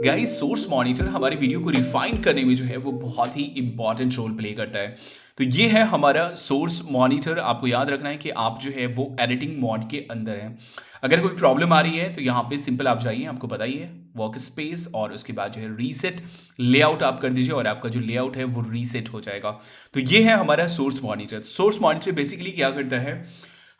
Guys source monitor हमारी video को refine करने में जो है वो बहुत ही इंपॉर्टेंट रोल प्ले करता है। तो ये है हमारा सोर्स मॉनिटर। आपको याद रखना है कि आप जो है वो एडिटिंग मोड के अंदर हैं। अगर कोई प्रॉब्लम आ रही है तो यहाँ पे सिंपल आप जाइए, आपको पता ही है, वर्क स्पेस और उसके बाद जो है रीसेट लेआउट आप कर दीजिए और आपका जो लेआउट है वो रीसेट हो जाएगा। तो ये है हमारा source monitor. Source monitor basically क्या करता है,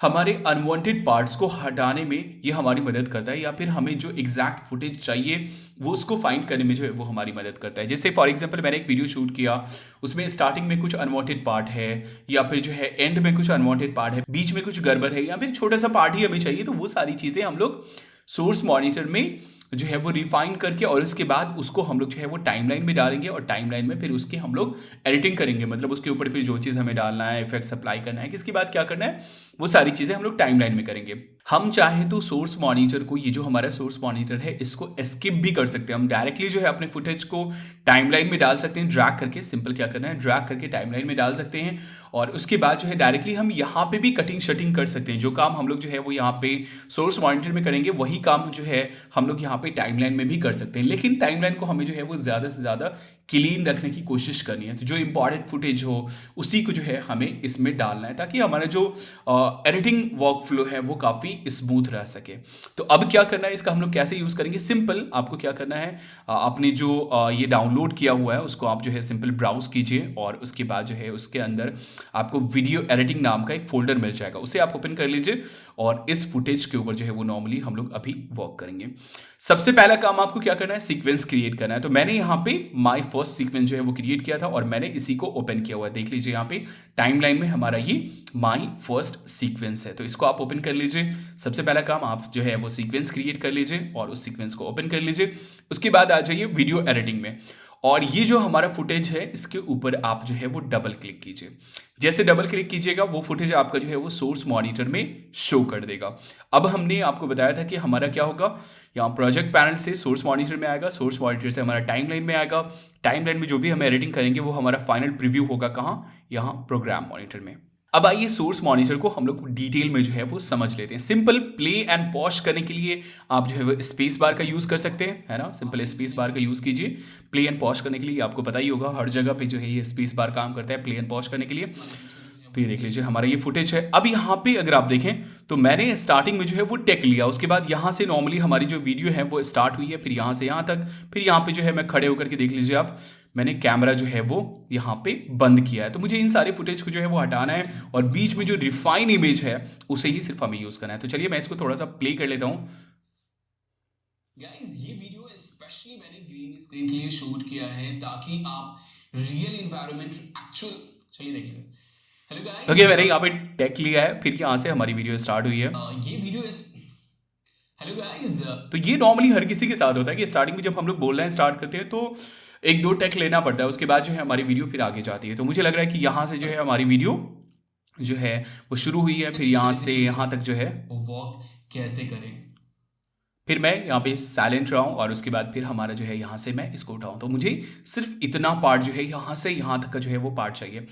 हमारे अनवांटेड पार्ट्स को हटाने में ये हमारी मदद करता है, या फिर हमें जो एग्जैक्ट फुटेज चाहिए वो उसको फाइंड करने में जो है वो हमारी मदद करता है। जैसे फॉर एग्जांपल मैंने एक वीडियो शूट किया, उसमें स्टार्टिंग में कुछ अनवांटेड पार्ट है, या फिर जो है एंड में कुछ अनवांटेड पार्ट है, बीच में कुछ गड़बड़ है, या फिर छोटा सा पार्ट ही हमें चाहिए, तो वो सारी चीज़ें हम लोग सोर्स मॉनिटर में जो है वो रिफाइन करके और उसके बाद उसको हम लोग जो है वो टाइमलाइन में डालेंगे और टाइमलाइन में फिर उसकी हम लोग एडिटिंग करेंगे। मतलब उसके ऊपर फिर जो चीज़ हमें डालना है, इफेक्ट अप्लाई करना है, किसके बाद क्या करना है, वो सारी चीज़ें हम लोग टाइमलाइन में करेंगे। हम चाहे तो सोर्स मॉनिटर को, ये जो हमारा सोर्स मॉनिटर है, इसको स्किप भी कर सकते हैं। हम डायरेक्टली जो है अपने फुटेज को टाइमलाइन में डाल सकते हैं, ड्रैग करके। सिंपल क्या करना है, ड्रैग करके टाइमलाइन में डाल सकते हैं और उसके बाद जो है डायरेक्टली हम यहाँ पे भी कटिंग शटिंग कर सकते हैं। जो काम हम लोग जो है वो यहाँ पे सोर्स मॉनिटर में करेंगे वही काम जो है हम लोग यहाँ पे टाइमलाइन में भी कर सकते हैं। लेकिन टाइमलाइन को हमें जो है वो ज़्यादा से ज़्यादा क्लीन रखने की कोशिश करनी है। तो जो इंपॉर्टेंट फुटेज हो उसी को जो है हमें इसमें डालना है, ताकि हमारा जो एडिटिंग वर्क फ्लो है वो काफ़ी स्मूथ रह सके। तो अब क्या करना है, इसका हम लोग कैसे यूज़ करेंगे। सिंपल आपको क्या करना है, आपने जो ये डाउनलोड किया हुआ है उसको आप जो है सिंपल ब्राउज कीजिए और उसके बाद जो है उसके अंदर आपको वीडियो एडिटिंग नाम का एक फोल्डर मिल जाएगा, उसे आप ओपन कर लीजिए और इस फुटेज के ऊपर जो है वो नॉर्मली हम लोग अभी वर्क करेंगे। सबसे पहला काम आपको क्या करना है, सीक्वेंस क्रिएट करना है। तो मैंने यहाँ पे माय फर्स्ट सीक्वेंस जो है वो क्रिएट किया था और मैंने इसी को ओपन किया हुआ है। देख लीजिए यहाँ पे टाइमलाइन में हमारा ये माय फर्स्ट सीक्वेंस है, तो इसको आप ओपन कर लीजिए। सबसे पहला काम आप जो है वो सीक्वेंस क्रिएट कर लीजिए और उस सीक्वेंस को ओपन कर लीजिए। उसके बाद आ जाइए वीडियो एडिटिंग में और ये जो हमारा फुटेज है इसके ऊपर आप जो है वो डबल क्लिक कीजिए। जैसे डबल क्लिक कीजिएगा वो फुटेज आपका जो है वो सोर्स मॉनिटर में शो कर देगा। अब हमने आपको बताया था कि हमारा क्या होगा, यहाँ प्रोजेक्ट पैनल से सोर्स मॉनिटर में आएगा, सोर्स मॉनिटर से हमारा टाइमलाइन में आएगा, टाइमलाइन में जो भी हम एडिटिंग करेंगे वो हमारा फाइनल प्रीव्यू होगा कहाँ, यहाँ प्रोग्राम मॉनिटर में। अब आइए सोर्स मॉनिटर को हम लोग डिटेल में जो है वो समझ लेते हैं। सिंपल प्ले एंड पॉज करने के लिए आप जो है वो स्पेस बार का यूज़ कर सकते हैं, है ना। सिंपल स्पेस बार का यूज़ कीजिए प्ले एंड पॉज करने के लिए। आपको पता ही होगा हर जगह पे जो है ये स्पेस बार काम करता है प्ले एंड पॉज करने के लिए। तो ये देख लीजिए हमारा ये फुटेज है। अब यहाँ पे अगर आप देखें तो मैंने स्टार्टिंग में जो है वो टेक लिया, उसके बाद यहाँ से नॉर्मली हमारी जो वीडियो है वो स्टार्ट हुई है, फिर यहाँ से यहाँ तक, फिर यहाँ पे जो है मैं खड़े होकर के देख लीजिए आप, मैंने कैमरा जो है वो यहाँ पे बंद किया है। तो मुझे इन सारे फुटेज को जो है वो हटाना है और बीच में जो रिफाइन इमेज है उसे ही सिर्फ हमें यूज़ करना है। तो चलिए मैं इसको थोड़ा सा प्ले कर लेता हूँ। गाइस ये वीडियो स्पेशली मैंने ग्रीन स्क्रीन के लिए शूट किया है ताकि आप रियल एनवायरनमेंट एक्चुअल, चलिए देखिए। हेलो गाइस, ओके मैंने यहाँ पे टेक लिया है, फिर यहाँ से हमारी वीडियो स्टार्ट हुई है। ये वीडियो इस हेलो गाइस, तो ये नॉर्मली हर किसी के साथ होता है कि स्टार्टिंग में जब हम लोग बोलना है स्टार्ट करते हैं तो एक दो टेक लेना पड़ता है, उसके बाद जो है हमारी वीडियो फिर आगे जाती है। तो मुझे लग रहा है कि यहाँ से जो है हमारी वीडियो जो है वो शुरू हुई है, फिर यहाँ से यहाँ तक जो है वो वॉक कैसे करें, फिर मैं यहाँ पे साइलेंट रहा हूँ और उसके बाद फिर हमारा जो है यहाँ से मैं इसको उठाऊँ। तो मुझे सिर्फ इतना पार्ट जो है यहाँ से यहाँ तक का जो है वो पार्ट चाहिए।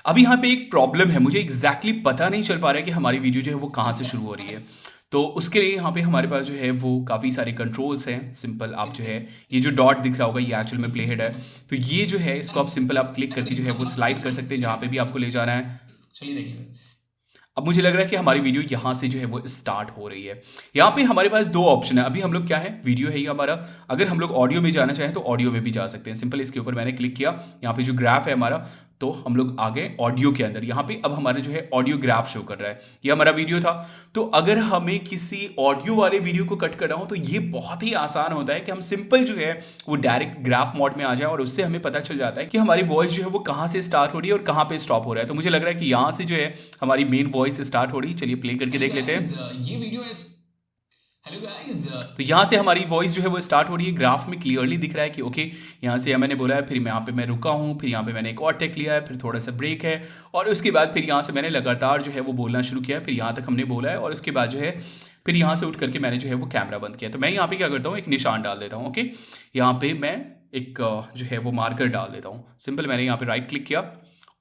अभी यहाँ पे एक प्रॉब्लम है, मुझे एग्जैक्टली पता नहीं चल पा रहा है कि हमारी वीडियो जो है वो कहाँ से शुरू हो रही है। तो उसके लिए यहाँ पे हमारे पास जो है वो काफ़ी सारे कंट्रोल्स हैं। सिंपल आप जो है ये जो डॉट दिख रहा होगा ये एक्चुअल में प्ले हेड है, तो ये जो है इसको आप सिंपल आप क्लिक करके जो है वो स्लाइड कर सकते हैं जहाँ पे भी आपको ले जाना है। चलिए देखिए अब मुझे लग रहा है कि हमारी वीडियो यहाँ से जो है वो स्टार्ट हो रही है। यहाँ पे हमारे पास दो ऑप्शन है। अभी हम लोग क्या है, वीडियो है ये हमारा, अगर हम लोग ऑडियो में जाना चाहें तो ऑडियो में भी जा सकते हैं। सिंपल इसके ऊपर मैंने क्लिक किया, यहाँ पे जो ग्राफ है हमारा, तो हम लोग आ गए ऑडियो के अंदर। यहाँ पे अब हमारा जो है ऑडियो ग्राफ शो कर रहा है, ये हमारा वीडियो था। तो अगर हमें किसी ऑडियो वाले वीडियो को कट करना हो तो ये बहुत ही आसान होता है कि हम सिंपल जो है वो डायरेक्ट ग्राफ मोड में आ जाए और उससे हमें पता चल जाता है कि हमारी वॉइस जो है वो कहाँ से स्टार्ट हो रही है और कहाँ पे स्टॉप हो रहा है। तो मुझे लग रहा है कि यहाँ से जो है हमारी मेन वॉइस स्टार्ट हो रही है। चलिए प्ले करके देख लेते हैं। ये वीडियो हेलो गाइस, तो यहाँ से हमारी वॉइस जो है वो स्टार्ट हो रही है, ग्राफ में क्लियरली दिख रहा है कि ओके यहाँ से मैंने बोला है, फिर यहाँ पे मैं रुका हूँ, फिर यहाँ पे मैंने एक और टेक लिया है, फिर थोड़ा सा ब्रेक है और उसके बाद फिर यहाँ से मैंने लगातार जो है वो बोलना शुरू किया है, फिर यहाँ तक हमने बोला है और उसके बाद जो है फिर यहाँ से उठ करके मैंने जो है वो कैमरा बंद किया। तो मैं यहाँ पे क्या करता हूँ, एक निशान डाल देता हूँ। ओके यहाँ पे मैं एक जो है वो मार्कर डाल देता हूँ। सिंपल मैंने यहाँ पे राइट क्लिक किया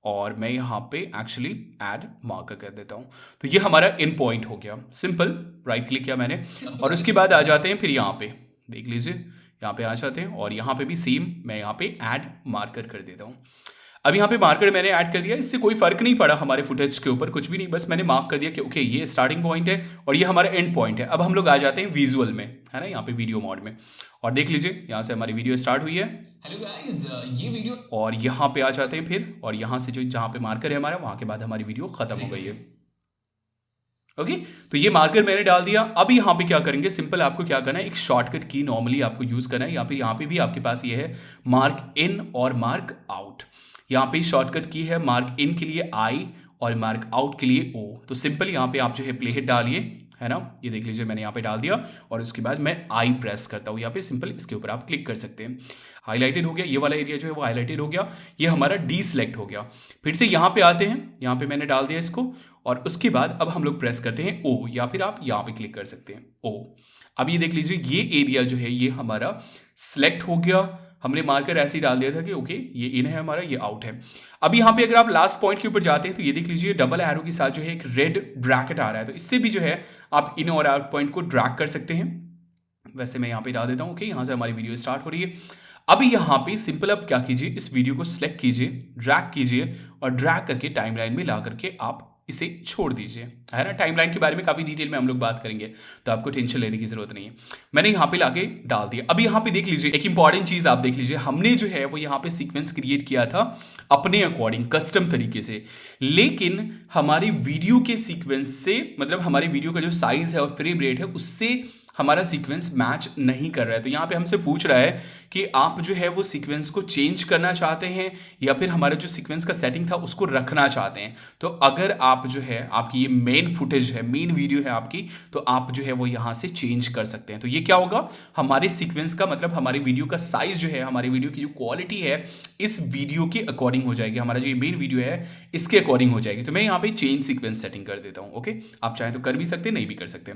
और मैं यहाँ पे एक्चुअली ऐड मार्कर कर देता हूँ। तो ये हमारा इन पॉइंट हो गया। सिंपल राइट क्लिक किया मैंने और उसके बाद आ जाते हैं फिर यहाँ पे देख लीजिए यहाँ पे आ जाते हैं और यहाँ पे भी सेम मैं यहाँ पे ऐड मार्कर कर देता हूँ। अब यहाँ पे मार्कर मैंने ऐड कर दिया, इससे कोई फर्क नहीं पड़ा हमारे फुटेज के ऊपर, कुछ भी नहीं, बस मैंने मार्क कर दिया कि ओके ये स्टार्टिंग पॉइंट है और ये हमारा एंड पॉइंट है। अब हम लोग आ जाते हैं विजुअल में, है ना, यहाँ पे वीडियो मोड में, और देख लीजिए यहाँ से हमारी वीडियो स्टार्ट हुई है। हेलो गाइस, ये वीडियो, और यहाँ पे आ जाते हैं फिर, और यहाँ से जो जहाँ पे मार्कर है हमारा, वहाँ के बाद हमारी वीडियो खत्म हो गई है। ओके तो ये मार्कर मैंने डाल दिया। अब यहाँ पे क्या करेंगे, सिंपल आपको क्या करना है, एक शॉर्टकट की नॉर्मली आपको यूज करना है। यहाँ पे भी आपके पास ये है मार्क इन और मार्क आउट। यहाँ पे शॉर्टकट की है मार्क इन के लिए आई और मार्क आउट के लिए ओ। तो सिंपल यहाँ पे आप जो है प्ले हिट डालिए, है ना, ये देख लीजिए मैंने यहाँ पे डाल दिया, और उसके बाद मैं आई प्रेस करता हूँ यहाँ पे, सिंपल इसके ऊपर आप क्लिक कर सकते हैं। हाईलाइटेड हो गया, ये वाला एरिया जो है वो हाईलाइटेड हो गया, ये हमारा डी सिलेक्ट हो गया। फिर से यहाँ पे आते हैं, यहाँ पे मैंने डाल दिया इसको, और उसके बाद अब हम लोग प्रेस करते हैं ओ, या फिर आप यहाँ पे क्लिक कर सकते हैं ओ। अब ये देख लीजिए ये एरिया जो है ये हमारा सिलेक्ट हो गया। हमने मार्कर ऐसे ही डाल दिया था कि ओके ये इन है हमारा, ये आउट है। अब यहाँ पे अगर आप लास्ट पॉइंट के ऊपर जाते हैं तो ये देख लीजिए डबल एरो के साथ जो है एक रेड ब्रैकेट आ रहा है, तो इससे भी जो है आप इन और आउट पॉइंट को ड्रैग कर सकते हैं। वैसे मैं यहाँ पे डाल देता हूँ, ओके यहाँ से हमारी वीडियो स्टार्ट हो रही है। अभी यहाँ पे सिंपल अब क्या कीजिए, इस वीडियो को सिलेक्ट कीजिए, ड्रैग कीजिए, और ड्रैग करके टाइमलाइन में ला करके आप इसे छोड़ दीजिए, है ना। टाइमलाइन के बारे में काफी डिटेल में हम लोग बात करेंगे, तो आपको टेंशन लेने की जरूरत नहीं है। मैंने यहाँ पे लाके डाल दिया। अब यहाँ पे देख लीजिए एक इंपॉर्टेंट चीज आप देख लीजिए, हमने जो है वो यहाँ पे सीक्वेंस क्रिएट किया था अपने अकॉर्डिंग कस्टम तरीके से, लेकिन हमारी वीडियो के सीक्वेंस से, मतलब हमारी वीडियो का जो साइज है और फ्रेम रेट है उससे हमारा सीक्वेंस मैच नहीं कर रहा है। तो यहाँ पे हमसे पूछ रहा है कि आप जो है वो सीक्वेंस को चेंज करना चाहते हैं या फिर हमारा जो सीक्वेंस का सेटिंग था उसको रखना चाहते हैं। तो अगर आप जो है, आपकी ये मेन फुटेज है, मेन वीडियो है आपकी, तो आप जो है वो यहाँ से चेंज कर सकते हैं। तो ये क्या होगा, हमारे सीक्वेंस का मतलब हमारी वीडियो का साइज जो है, हमारी वीडियो की जो क्वालिटी है इस वीडियो के अकॉर्डिंग हो जाएगी, हमारा जो ये मेन वीडियो है इसके अकॉर्डिंग हो जाएगी। तो मैं यहाँ पे चेंज सीक्वेंस सेटिंग कर देता हूँ। ओके, आप चाहें तो कर भी सकते हैं, नहीं भी कर सकते।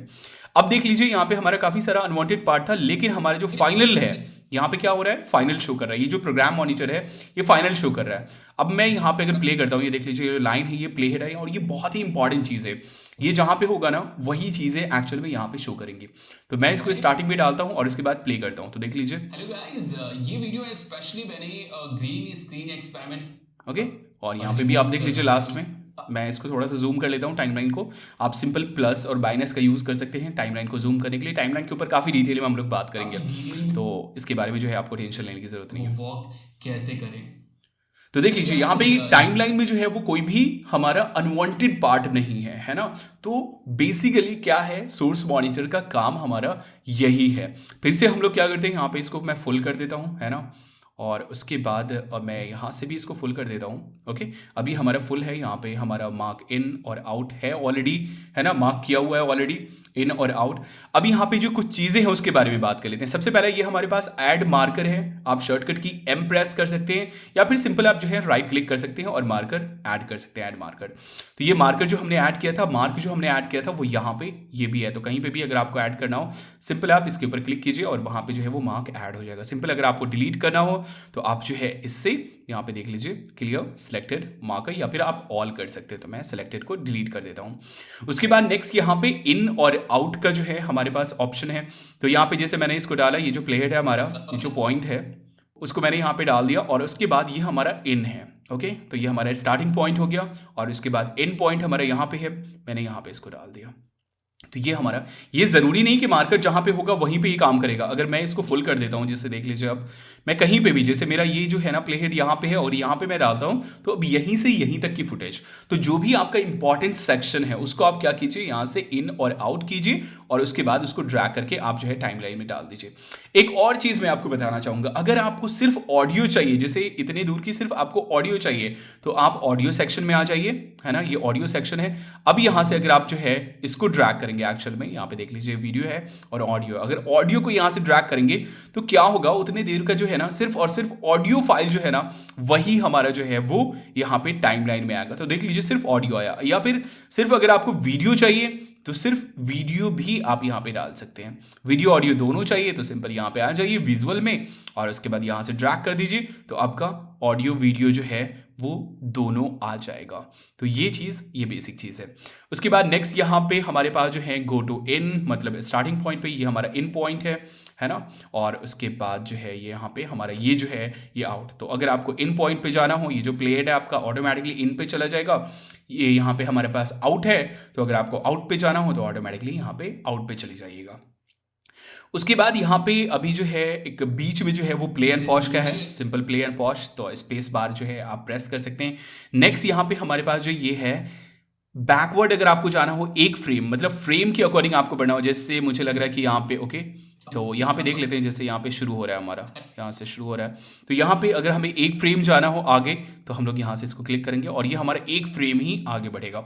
अब देख लीजिए यहाँ पे हमारा काफी सारा अनवांटेड पार्ट था, लेकिन हमारा जो फाइनल है यहाँ पे क्या हो रहा है, फाइनल शो कर रहा है। ये जो प्रोग्राम मॉनिटर है ये फाइनल शो कर रहा है। अब मैं यहाँ पे अगर प्ले करता हूँ, ये देख लीजिए ये लाइन है, ये प्ले हेड है, और ये बहुत ही इंपॉर्टेंट चीज है। ये जहां पे होगा ना वही चीजें एक्चुअल में यहाँ पे शो करेंगी। तो मैं इसको स्टार्टिंग में डालता हूँ और इसके बाद प्ले करता हूँ। तो देख लीजिए, हेलो गाइस, ये वीडियो है स्पेशली मैंने ग्रीन स्क्रीन एक्सपेरिमेंट, ओके। और यहाँ पे भी आप देख लीजिए लास्ट में, मैं इसको थोड़ा सा जूम कर लेता हूँ टाइमलाइन को। आप सिंपल प्लस और माइनस का यूज कर सकते हैं टाइमलाइन को जूम करने के लिए। टाइमलाइन के ऊपर काफी डिटेल में हम लोग बात करेंगे, तो इसके बारे में जो है आपको टेंशन लेने की जरूरत नहीं है। वॉक कैसे करें, तो देख लीजिए यहाँ पे टाइमलाइन में जो है वो कोई भी हमारा अनवांटेड पार्ट नहीं है, है ना। तो बेसिकली क्या है, सोर्स मॉनिटर का काम हमारा यही है। फिर से हम लोग क्या करते हैं, यहाँ पे इसको मैं फुल कर देता हूँ, है ना, और उसके बाद मैं यहाँ से भी इसको फुल कर देता हूँ। ओके, अभी हमारा फुल है, यहाँ पे हमारा मार्क इन और आउट है ऑलरेडी, है ना, मार्क किया हुआ है ऑलरेडी इन और आउट। अब यहाँ पे जो कुछ चीज़ें हैं उसके बारे में बात कर लेते हैं। सबसे पहले ये हमारे पास ऐड मार्कर है, आप शॉर्टकट की एम प्रेस कर सकते हैं या फिर सिंपल आप जो है राइट क्लिक कर सकते हैं और मार्कर ऐड कर सकते हैं, ऐड मार्कर। तो ये मार्कर जो हमने ऐड किया था, मार्क जो हमने ऐड किया था वो यहाँ पे ये भी है। तो कहीं पे भी अगर आपको ऐड करना हो, सिंपल आप इसके ऊपर क्लिक कीजिए और वहाँ पे जो है वो मार्क ऐड हो जाएगा। सिंपल अगर आपको डिलीट करना हो तो आप जो है इससे यहाँ पे देख लीजिए क्लियर सिलेक्टेड मार्कर, या फिर आप ऑल कर सकते हैं। तो मैं सिलेक्टेड को डिलीट कर देता हूँ। उसके बाद नेक्स्ट यहाँ पे इन और आउट का जो है हमारे पास ऑप्शन है। तो यहाँ पे जैसे मैंने इसको डाला, ये जो प्ले हेड है हमारा, ये जो पॉइंट है उसको मैंने यहाँ पे डाल दिया, और उसके बाद ये हमारा इन है। ओके, तो ये हमारा स्टार्टिंग पॉइंट हो गया, और उसके बाद इन पॉइंट हमारा यहाँ पे है, मैंने यहाँ पे इसको डाल दिया। तो ये हमारा, ये जरूरी नहीं कि मार्कर जहां पे होगा वहीं पे ही काम करेगा। अगर मैं इसको फुल कर देता हूं, जैसे देख लीजिए अब मैं कहीं पे भी, जैसे मेरा ये जो है ना प्ले हेड यहाँ पे है और यहाँ पे मैं डालता हूं, तो अब यहीं से यहीं तक की फुटेज, तो जो भी आपका इंपॉर्टेंट सेक्शन है उसको आप क्या कीजिए, यहां से इन और आउट कीजिए, और उसके बाद उसको ड्रैग करके आप जो है टाइमलाइन में डाल दीजिए। एक और चीज मैं आपको बताना चाहूंगा, अगर आपको सिर्फ ऑडियो चाहिए, जैसे इतने दूर की सिर्फ आपको ऑडियो चाहिए, तो आप ऑडियो सेक्शन में आ जाइए, है ना, ये ऑडियो सेक्शन है। अब यहां से अगर आप जो है इसको ड्रैग करेंगे, एक्चुअल में यहाँ पे देख लीजिए वीडियो है और ऑडियो, अगर ऑडियो को यहां से ड्रैग करेंगे तो क्या होगा, उतने देर का जो है ना सिर्फ और सिर्फ ऑडियो फाइल जो है ना वही हमारा जो है वो यहाँ पे टाइमलाइन में आएगा। तो देख लीजिए सिर्फ ऑडियो आया, या फिर सिर्फ अगर आपको वीडियो चाहिए तो सिर्फ वीडियो भी आप यहाँ पे डाल सकते हैं। वीडियो ऑडियो दोनों चाहिए तो सिंपल यहाँ पे आ जाइए विजुअल में, और उसके बाद यहाँ से ड्रैग कर दीजिए, तो आपका ऑडियो वीडियो जो है वो दोनों आ जाएगा। तो ये बेसिक चीज़ है। उसके बाद नेक्स्ट यहाँ पे हमारे पास जो है गो टू इन, मतलब स्टार्टिंग पॉइंट पे ये हमारा इन पॉइंट है ना। और उसके बाद जो है ये यहाँ पे हमारा ये जो है ये आउट। तो अगर आपको इन पॉइंट पे जाना हो, ये जो प्ले हेड है आपका ऑटोमेटिकली इन पे चला जाएगा। ये यहाँ पे हमारे पास आउट है, तो अगर आपको आउट पे जाना हो तो ऑटोमेटिकली यहाँ पे आउट पे चली जाइएगा। उसके बाद यहाँ पे अभी जो है एक बीच में जो है वो प्ले एंड पॉज का है, सिंपल प्ले एंड पॉज। तो स्पेस बार जो है आप प्रेस कर सकते हैं। नेक्स्ट यहाँ पे हमारे पास जो ये है बैकवर्ड, अगर आपको जाना हो एक फ्रेम, मतलब फ्रेम के अकॉर्डिंग आपको बढ़ना हो। जैसे मुझे लग रहा है कि यहाँ पे ओके, तो यहाँ पे देख लेते हैं। जैसे यहाँ पे शुरू हो रहा है हमारा, यहाँ से शुरू हो रहा है, तो यहाँ पे अगर हमें एक फ्रेम जाना हो आगे तो हम लोग यहाँ से इसको क्लिक करेंगे और ये हमारा एक फ्रेम ही आगे बढ़ेगा।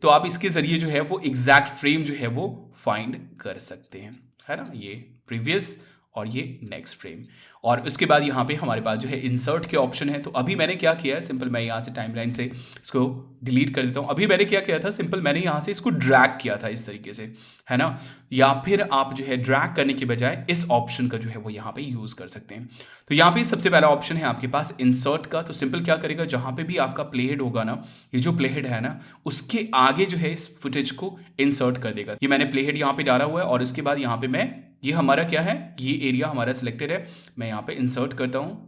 तो आप इसके जरिए जो है वो एग्जैक्ट फ्रेम जो है वो फाइंड कर सकते हैं, है ना। ये प्रीवियस और ये नेक्स्ट फ्रेम। और उसके बाद यहाँ पे हमारे पास जो है इंसर्ट के ऑप्शन है। तो अभी मैंने क्या किया है, सिंपल मैं यहाँ से टाइमलाइन से इसको डिलीट कर देता हूँ। अभी मैंने क्या किया था, सिंपल मैंने यहाँ से इसको ड्रैग किया था इस तरीके से, है ना। या फिर आप जो है ड्रैग करने के बजाय इस ऑप्शन का जो है वो यहाँ पे यूज़ कर सकते हैं। तो यहाँ पे सबसे पहला ऑप्शन है आपके पास इंसर्ट का। तो सिंपल क्या करेगा, जहाँ पे भी आपका प्ले हेड होगा ना, ये जो प्ले हेड है ना, उसके आगे जो है इस फुटेज को इंसर्ट कर देगा। ये मैंने प्ले हेड यहाँ पे डाला हुआ है और उसके बाद यहाँ पे मैं, ये हमारा क्या है, ये एरिया हमारा सिलेक्टेड है, मैं यहाँ पे इंसर्ट करता हूँ।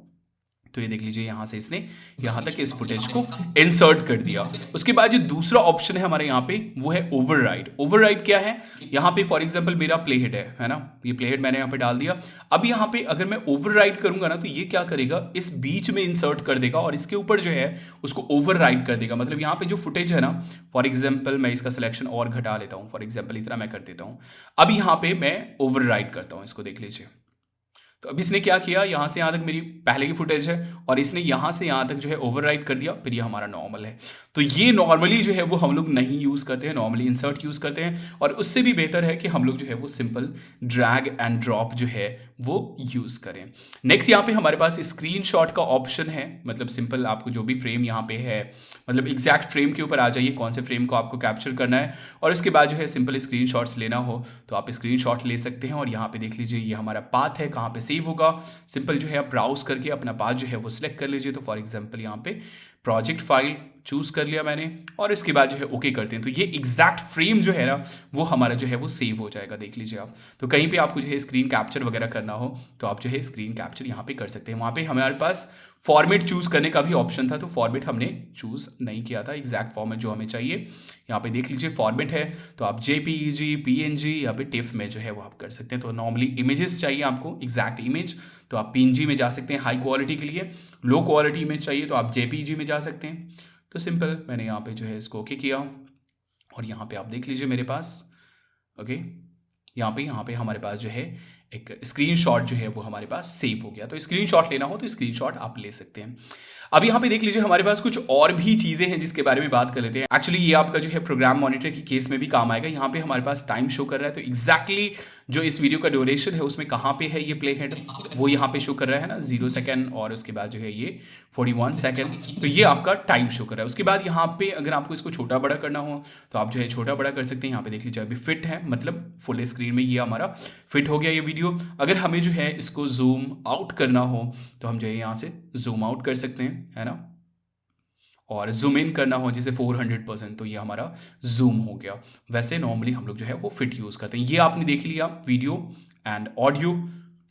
तो ये देख लीजिए यहाँ से इसने यहाँ तक इस फुटेज को इंसर्ट कर दिया। उसके बाद जो दूसरा ऑप्शन है हमारे यहाँ पे वो है ओवरराइड। ओवरराइड क्या है, यहाँ पे फॉर एग्जांपल मेरा प्ले हेड है ना, ये प्ले हेड मैंने यहाँ पे डाल दिया। अब यहाँ पे अगर मैं ओवरराइड करूंगा ना तो ये क्या करेगा, इस बीच में इंसर्ट कर देगा और इसके ऊपर जो है उसको ओवरराइड कर देगा। मतलब यहाँ पे जो फुटेज है ना, फॉर एग्जाम्पल मैं इसका सिलेक्शन और घटा लेता हूँ, फॉर एग्जाम्पल इतना मैं कर देता हूँ। अब यहाँ पे मैं ओवरराइड करता हूँ, इसको देख लीजिए। तो अब इसने क्या किया, यहाँ से यहाँ तक मेरी पहले की फुटेज है और इसने यहाँ से यहाँ तक जो है ओवरराइड कर दिया। फिर ये हमारा नॉर्मल है। तो ये नॉर्मली जो है वो हम लोग नहीं यूज़ करते हैं, नॉर्मली इंसर्ट यूज़ करते हैं। और उससे भी बेहतर है कि हम लोग जो है वो सिंपल ड्रैग एंड ड्रॉप जो है वो यूज़ करें। नेक्स्ट यहाँ पे हमारे पास स्क्रीनशॉट का ऑप्शन है। मतलब सिंपल आपको जो भी फ्रेम यहाँ पे है, मतलब एग्जैक्ट फ्रेम के ऊपर आ जाइए, कौन से फ्रेम को आपको कैप्चर करना है। और उसके बाद जो है सिंपल स्क्रीनशॉट्स लेना हो तो आप स्क्रीनशॉट ले सकते हैं। और यहाँ पे देख लीजिए ये हमारा पाथ है, कहाँ पे सेव होगा। सिंपल जो है आप ब्राउज करके अपना पाथ जो है वो सिलेक्ट कर लीजिए। तो फॉर एग्जांपल यहाँ पे प्रोजेक्ट फाइल चूज कर लिया मैंने और इसके बाद जो है ओके करते हैं। तो ये एग्जैक्ट फ्रेम जो है ना वो हमारा जो है वो सेव हो जाएगा, देख लीजिए आप। तो कहीं पे आपको जो है स्क्रीन कैप्चर वगैरह करना हो तो आप जो है स्क्रीन कैप्चर यहाँ पे कर सकते हैं। वहाँ पे हमारे पास फॉर्मेट चूज करने का भी ऑप्शन था, तो फॉर्मेट हमने चूज नहीं किया था, एग्जैक्ट फॉर्मेट जो हमें चाहिए। यहाँ पे देख लीजिए फॉर्मेट है, तो आप JPEG, PNG या फिर टिफ में जो है वो आप कर सकते हैं। तो नॉर्मली इमेजेस चाहिए आपको, एग्जैक्ट इमेज, तो आप PNG में जा सकते हैं हाई क्वालिटी के लिए। लो क्वालिटी इमेज चाहिए तो आप JPEG में जा सकते हैं। तो सिंपल मैंने यहाँ पे जो है इसको ओके किया और यहाँ पे आप देख लीजिए मेरे पास ओके, यहाँ पे हमारे पास जो है एक स्क्रीनशॉट जो है वो हमारे पास सेव हो गया। तो स्क्रीनशॉट लेना हो तो स्क्रीनशॉट आप ले सकते हैं। अब यहाँ पे देख लीजिए हमारे पास कुछ और भी चीज़ें हैं जिसके बारे में बात कर लेते हैं। एक्चुअली ये आपका जो है प्रोग्राम मॉनिटर की केस में भी काम आएगा। यहाँ पे हमारे पास टाइम शो कर रहा है, तो एग्जैक्टली जो इस वीडियो का ड्यूरेशन है उसमें कहाँ पे है ये प्ले हेड, वो यहाँ पे शो कर रहा है ना 0 सेकेंड और उसके बाद जो है ये 41 सेकेंड। तो ये आपका टाइम शो कर रहा है। उसके बाद यहाँ पे अगर आपको इसको छोटा बड़ा करना हो तो आप जो है छोटा बड़ा कर सकते हैं। यहाँ पे देख लीजिए अभी फिट है, मतलब फुल स्क्रीन में ये हमारा फिट हो गया ये वीडियो। अगर हमें जो है इसको जूम आउट करना हो तो हम जो है यहाँ से जूम आउट कर सकते हैं, है ना। और जूम इन करना हो जैसे 400% तो ये हमारा जूम हो गया। वैसे नॉर्मली हम लोग जो है वो फिट यूज़ करते हैं। ये आपने देख लिया वीडियो एंड ऑडियो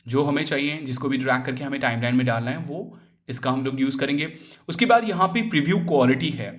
जो हमें चाहिए, जिसको भी ड्रैग करके हमें टाइमलाइन में डालना है वो इसका हम लोग यूज़ करेंगे। उसके बाद यहाँ पे प्रीव्यू क्वालिटी है।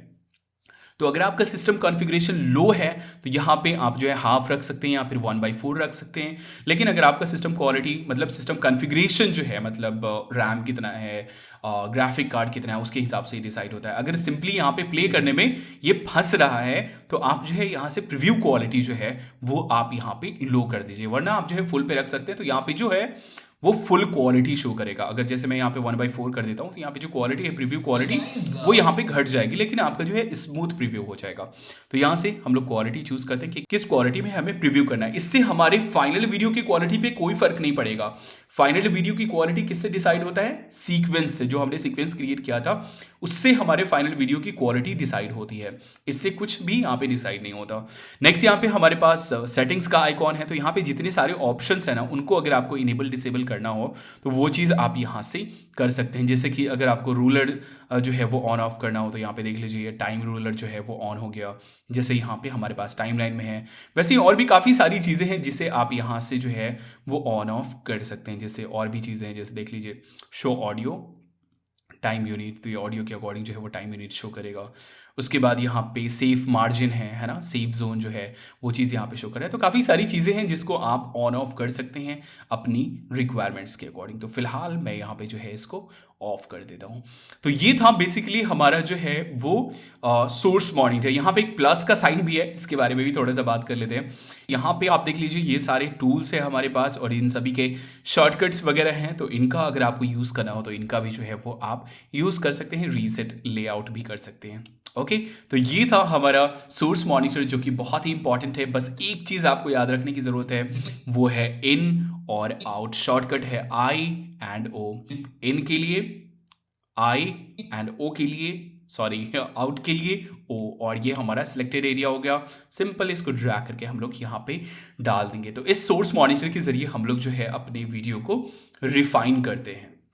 तो अगर आपका सिस्टम कॉन्फ़िगरेशन लो है तो यहाँ पे आप जो है हाफ रख सकते हैं या फिर 1/4 रख सकते हैं। लेकिन अगर आपका सिस्टम क्वालिटी मतलब सिस्टम कॉन्फ़िगरेशन जो है मतलब रैम कितना है, ग्राफिक कार्ड कितना है, उसके हिसाब से डिसाइड होता है। अगर सिंपली यहाँ पे प्ले करने में ये फंस रहा है तो आप जो है यहाँ से प्रीव्यू क्वालिटी जो है वो आप यहाँ पे लो कर दीजिए, वरना आप जो है फुल पे रख सकते हैं। तो यहाँ पे जो है वो फुल क्वालिटी शो करेगा। अगर जैसे मैं यहाँ पे 1/4 कर देता हूँ तो यहाँ पे जो क्वालिटी है प्रीव्यू क्वालिटी वो यहाँ पे घट जाएगी, लेकिन आपका जो है स्मूथ प्रीव्यू हो जाएगा। तो यहाँ से हम लोग क्वालिटी चूज करते हैं कि किस क्वालिटी में हमें प्रीव्यू करना है। इससे हमारे फाइनल वीडियो की क्वालिटी पे कोई फर्क नहीं पड़ेगा। फाइनल वीडियो की क्वालिटी किससे डिसाइड होता है, सीक्वेंस से। जो हमने सीक्वेंस क्रिएट किया था उससे हमारे फाइनल वीडियो की क्वालिटी डिसाइड होती है, इससे कुछ भी यहाँ पे डिसाइड नहीं होता। नेक्स्ट यहाँ पे हमारे पास सेटिंग्स का आइकॉन है। तो यहाँ पे जितने सारे ऑप्शंस है ना उनको अगर आपको इनेबल डिसेबल करना हो तो वो चीज़ आप यहाँ से कर सकते हैं। जैसे कि अगर आपको रूलर जो है वो ऑन ऑफ करना हो तो यहाँ पे देख लीजिए टाइम रूलर जो है वो ऑन हो गया, जैसे यहाँ पे हमारे पास टाइमलाइन में है। वैसे ही और भी काफ़ी सारी चीज़ें हैं जिसे आप यहाँ से जो है वो ऑन ऑफ कर सकते हैं। जैसे और भी चीज़ें हैं, जैसे देख लीजिए शो ऑडियो टाइम यूनिट, तो ये ऑडियो के अकॉर्डिंग जो है वो टाइम यूनिट शो करेगा। उसके बाद यहाँ पे सेफ मार्जिन है ना, सेफ जोन जो है वो चीज़ यहाँ पे शो कर रहा है। तो काफ़ी सारी चीज़ें हैं जिसको आप ऑन ऑफ कर सकते हैं अपनी रिक्वायरमेंट्स के अकॉर्डिंग। तो फिलहाल मैं यहाँ पे जो है इसको ऑफ कर देता हूँ। तो ये था बेसिकली हमारा जो है वो सोर्स मॉनिटर। यहाँ पे एक प्लस का साइन भी है, इसके बारे में भी थोड़ा सा बात कर लेते हैं। यहाँ पे आप देख लीजिए ये सारे टूल्स हैं हमारे पास और इन सभी के शॉर्टकट्स वगैरह हैं, तो इनका अगर आपको यूज़ करना हो तो इनका भी जो है वो आप यूज़ कर सकते हैं, रीसेट लेआउट भी कर सकते हैं। ओके, तो ये था हमारा सोर्स मॉनिटर जो कि बहुत ही इंपॉर्टेंट है। बस एक चीज़ आपको याद रखने की ज़रूरत है, वो है इन और आउट। शॉर्टकट है आई एंड ओ। इन के लिए आई एंड ओ के लिए, सॉरी आउट के लिए ओ, और ये हमारा सिलेक्टेड एरिया हो गया। सिंपल इसको ड्रैग करके हम लोग यहाँ पे डाल देंगे। तो इस सोर्स मॉनिटर के जरिए हम लोग जो है अपने वीडियो को रिफाइन करते हैं।